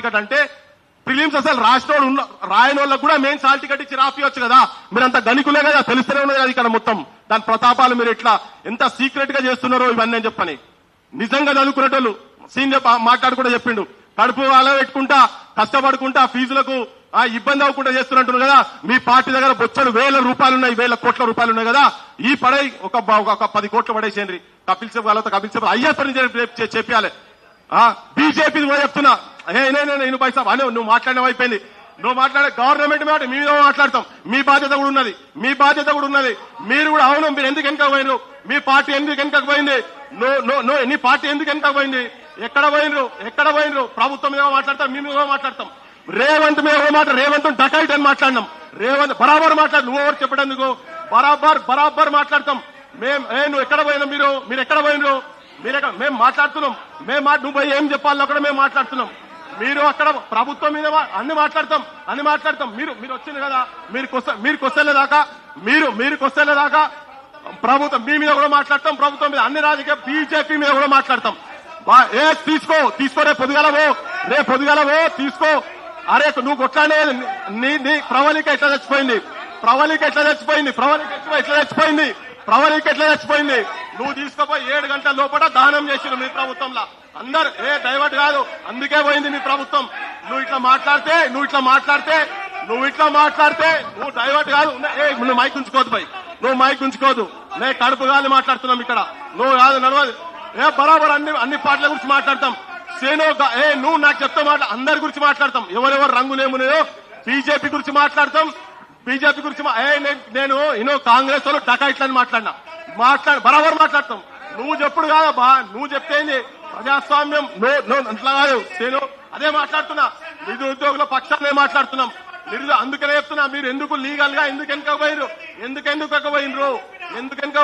Ticket అంటే prelims అసలు రాయని వాళ్ళకు కూడా మెయిన్స్ హాల్ టికెట్ ఇచ్చి రాపియొచ్చు కదా. మీరంతా గణికులే కదా, తెలుస్తూనే ఉన్నది కదా ఇక్కడ మొత్తం దాని ప్రతాపాలు. మీరు ఎట్లా ఎంత సీక్రెట్ గా చేస్తున్నారో ఇవన్నీ అని చెప్పని. నిజంగా చదువుకునేటోళ్ళు సీనియర్ మాట్లాడుకుంటూ చెప్పిండు, కడుపు అలా పెట్టుకుంటా కష్టపడుకుంటా ఫీజులకు ఇబ్బంది అవ్వకుండా చేస్తున్నట్టు కదా. మీ పార్టీ దగ్గర బొచ్చడు వేల రూపాయలు ఉన్నాయి, వేల కోట్ల రూపాయలు ఉన్నాయి కదా. ఈ పడై ఒక 10 కోట్లు పడేసేయండి. కపిల్ సిబల్ కపిల్ సిబల్ అయ్యప్పని చెప్పాలి. బీజేపీ కూడా చెప్తున్నా, నేను పైసా అని నువ్వు మాట్లాడడం అయిపోయింది. నువ్వు మాట్లాడే గవర్నమెంట్ మాట మీ మీద మాట్లాడతాం. మీ బాధ్యత కూడా ఉన్నది, మీ బాధ్యత కూడా ఉన్నది. మీరు కూడా అవును, మీరు ఎందుకు వెనక పోయినరు, మీ పార్టీ ఎందుకు వెనకకు పోయింది, నీ పార్టీ ఎందుకు వెనక పోయింది, ఎక్కడ పోయినరు. ప్రభుత్వం మీద మాట్లాడతాం, మీ మీద మాట్లాడతాం. రేవంత్ మీద మాట, రేవంత్ డకైట్ అని మాట్లాడినాం. రేవంత్ బరాబర్ మాట్లాడు, నువ్వు ఎవరు చెప్పేందుకు బరాబర్ మాట్లాడతాం. నువ్వు ఎక్కడ పోయినా, మీరు ఎక్కడ పోయినరు, మేము మాట్లాడుతున్నాం. నువ్వు పోయి ఏం చెప్పాలో అక్కడ మేము మాట్లాడుతున్నాం. మీరు అక్కడ ప్రభుత్వం మీద అన్ని మాట్లాడతాం. మీరు వచ్చింది కదా, మీరు కొస్తలేదాకా ప్రభుత్వం మీ మీద కూడా మాట్లాడతాం. ప్రభుత్వం మీద అన్ని రాజకీయ బీజేపీ మీద కూడా మాట్లాడతాం. తీసుకో రేపు పొద్దుగాలవో తీసుకో. అరే నువ్వు కొట్లాడే నీ ప్రవళిక ఎట్లా చచ్చిపోయింది, ప్రవళిక ఎట్లా చచ్చిపోయింది. నువ్వు తీసుకుపోయి 7 గంటల లోపల దహనం చేసిరు మీ ప్రభుత్వంలో. అందరు డైవర్ట్ కాదు, అందుకే పోయింది మీ ప్రభుత్వం. నువ్వు ఇట్లా మాట్లాడితే నువ్వు డైవర్ట్ కాదు. నువ్వు మైక్ ఉంచుకోదు నే కడుపు గాలి మాట్లాడుతున్నాం ఇక్కడ. నువ్వు కాదు నడవదు. బరాబర్ అన్ని పార్టీల గురించి మాట్లాడతాం. నువ్వు నాకు చెప్తా అందరి గురించి మాట్లాడతాం. ఎవరెవరు రంగులేమున్నాయో బీజేపీ గురించి మాట్లాడతాం. నేను కాంగ్రెస్ వాళ్ళు డకాయిట్లని బరాబర్ మాట్లాడతాం. నువ్వు చెప్పుడు కాదబ్బా, నువ్వు చెప్తేంది ప్రజాస్వామ్యం. అట్లా కాదు, నేను అదే మాట్లాడుతున్నా. నిరుద్యోగుల పక్షాన్ని మాట్లాడుతున్నాం. అందుకనే చెప్తున్నా, మీరు ఎందుకు లీగల్ గా ఎందుకు వెనక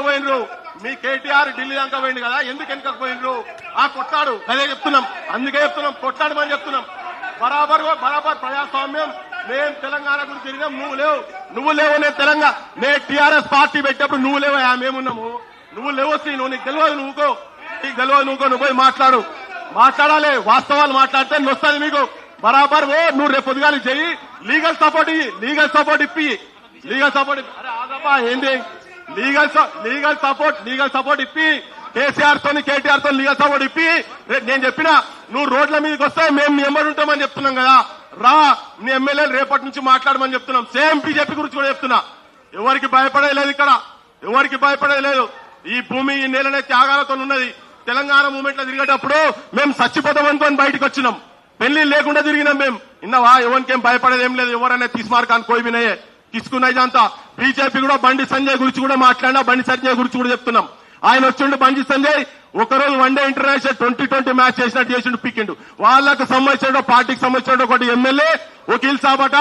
పోయినరు. మీ కేటీఆర్ ఢిల్లీ దాకా పోయింది కదా, ఎందుకు వెనక పోయినరు. కొట్లాడు, అదే చెప్తున్నాం. అందుకే చెప్తున్నాం, కొట్లాడమని చెప్తున్నాం. బరాబర్ ప్రజాస్వామ్యం. మేము తెలంగాణ గురించి తిరిగాం, నువ్వు లేవు. నేను తెలంగాణ టీఆర్ఎస్ పార్టీ పెట్టినప్పుడు నువ్వు లేవు, మేమున్నాము. నువ్వు లేవు, నీకు తెలియదు. నువ్వు పోయి మాట్లాడాలి. వాస్తవాలు మాట్లాడితే వస్తుంది మీకు. బరాబర్ నువ్వు రేపు పొద్దుగాలి చెయ్యి. లీగల్ సపోర్ట్ ఇప్పి. అరే ఆగబ్బా, ఏంది లీగల్ సపోర్ట్ ఇప్పి. కేసీఆర్ తో లీగల్ సపోర్ట్ ఇప్పి. నేను చెప్పినా నువ్వు రోడ్ల మీదకి వస్తే మేము మీ ఎమ్మడి ఉంటామని చెప్తున్నాం కదా. రా, నీ ఎమ్మెల్యేలు రేపటి నుంచి మాట్లాడమని చెప్తున్నాం. సేమ్ బీజేపీ గురించి కూడా చెప్తున్నా. ఎవరికి భయపడలేదు ఇక్కడ, ఈ భూమి ఈ నేలనే త్యాగాలతో ఉన్నది. తెలంగాణ మూమెంట్ లో తిరిగేటప్పుడు మేము చచ్చిపోతాం అనుకొని బయటకు వచ్చినాం. పెళ్లి లేకుండా తిరిగినాం మేము. ఇన్నవా, ఎవరికేం భయపడేది ఏం లేదు. ఎవరైనా తీసుమార్కాన్ని కోయినాయే తీసుకున్నాయి అంతా. బీజేపీ కూడా బండి సంజయ్ గురించి కూడా మాట్లాడినా, బండి సంజయ్ గురించి కూడా చెప్తున్నాం. ఆయన వచ్చిండు బండి సంజయ్, ఒకరోజు వన్డే ఇంటర్నేషనల్ 2020 మ్యాచ్ చేసినట్టు పిక్కిండు. వాళ్ళకు సంబంధించిన పార్టీకి సంబంధించిన ఒకటి ఎమ్మెల్యే వకీల్ సాబట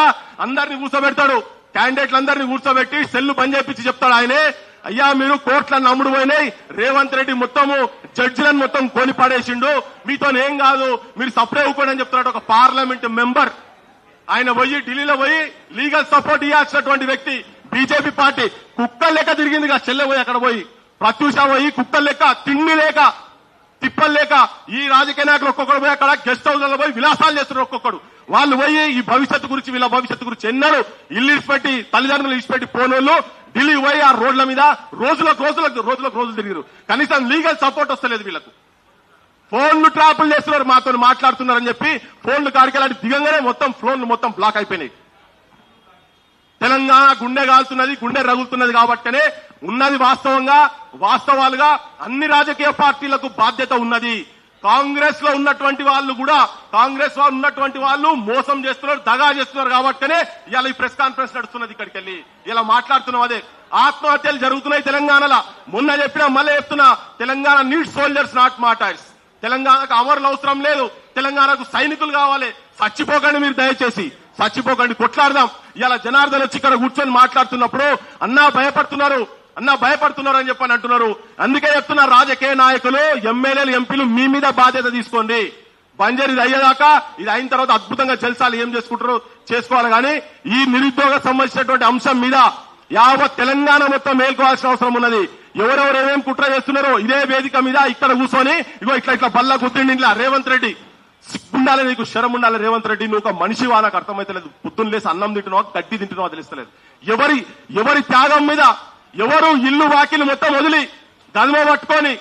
అందరినీ కూర్చోబెడతాడు. క్యాండిడేట్లు అందరినీ కూర్చోబెట్టి సెల్లు బంద్ చేయించి చెప్తాడు ఆయనే, అయ్యా మీరు కోట్లను నమ్ముడు పోయినాయి, రేవంత్ రెడ్డి మొత్తము జడ్జిలను మొత్తం కొని పడేసిండు, మీతో ఏం కాదు, మీరు సపరేట్ అవ్వకూడదని చెప్తున్నాడు. ఒక పార్లమెంట్ మెంబర్ ఆయన పోయి ఢిల్లీలో పోయి లీగల్ సపోర్ట్ ఇవ్వాల్సినటువంటి వ్యక్తి. బీజేపీ పార్టీ కుక్కలు లెక్క తిరిగింది కదా, చెల్లె పోయి అక్కడ పోయి ప్రత్యూష పోయి కుక్కలు లెక్క, తిండి లేక తిప్పలు లేక. ఈ రాజకీయ నాయకులు ఒక్కొక్కడు పోయి అక్కడ గెస్ట్ హౌస్ లో పోయి విలాసాలు చేస్తున్నారు. ఒక్కొక్కడు వాళ్ళు పోయి ఈ భవిష్యత్తు గురించి, వీళ్ళ భవిష్యత్తు గురించి ఎన్నడూ ఇల్లు ఇచ్చిపెట్టి తల్లిదండ్రులు ఇచ్చిపెట్టి పోనోళ్ళు ఢిల్లీ పోయి ఆ రోడ్ల మీద రోజులు తిరిగారు. కనీసం లీగల్ సపోర్ట్ వస్తలేదు వీళ్ళకు. ఫోన్లు ట్రాపులు చేస్తున్నారు, మాతో మాట్లాడుతున్నారని చెప్పి ఫోన్లు కాడికెళ్ళి దిగంగానే మొత్తం ఫోన్లు మొత్తం బ్లాక్ అయిపోయినాయి. తెలంగాణ గుండె కాలుతున్నది, గుండె రగులుతున్నది. కాబట్టినే ఉన్నది వాస్తవాలుగా అన్ని రాజకీయ పార్టీలకు బాధ్యత ఉన్నది. కాంగ్రెస్ లో ఉన్నటువంటి వాళ్ళు మోసం చేస్తున్నారు, దగా చేస్తున్నారు. కాబట్టినే ఇలా ఈ ప్రెస్ కాన్ఫరెన్స్ నడుస్తున్నది. ఇక్కడికి వెళ్ళి ఇలా మాట్లాడుతున్నాం. అదే ఆత్మహత్యలు జరుగుతున్నాయి తెలంగాణలో. మొన్న చెప్పినా మళ్ళీ చెప్తున్నా, Telangana need soldiers not martyrs. తెలంగాణకు అమరులు అవసరం లేదు, తెలంగాణకు సైనికులు కావాలి. చచ్చిపోకండి, మీరు దయచేసి చచ్చిపోకండి, కొట్లాడదాం. ఇలా జనార్దన్ వచ్చి ఇక్కడ కూర్చొని మాట్లాడుతున్నప్పుడు అన్నా భయపడుతున్నారు అని చెప్పని అంటున్నారు. అందుకే చెప్తున్నారు, రాజకీయ నాయకులు, ఎమ్మెల్యేలు, ఎంపీలు మీ మీద బాధ్యత తీసుకోండి. బంజర్ ఇది అయ్యేదాకా, ఇది అయిన తర్వాత అద్భుతంగా జల్సాలు ఏం చేసుకుంటారో చేసుకోవాలి. కానీ ఈ నిరుద్యోగ సంబంధించినటువంటి అంశం మీద యావత్ తెలంగాణ మొత్తం మేల్కోవాల్సిన అవసరం ఉన్నది. ఎవరెవరు ఏమేం కుట్ర చేస్తున్నారో ఇదే వేదిక మీద ఇక్కడ కూర్చొని ఇట్లా బల్ల కుట్టిండి ఇంట్లో రేవంత్ రెడ్డి సిగ్గుండాలి, నీకు శరం ఉండాలి రేవంత్ రెడ్డి. నువ్వు ఒక మనిషివా నాకు అర్థమైతలేదు. పొద్దున్న లేసి అన్నం తింటున్నావా గడ్డి తింటున్నావా తెలుస్తలేదు. ఎవరి త్యాగం మీద ఎవరు ఇల్లు వాకిలు మొత్తం వదిలి గదిమ పట్టుకొని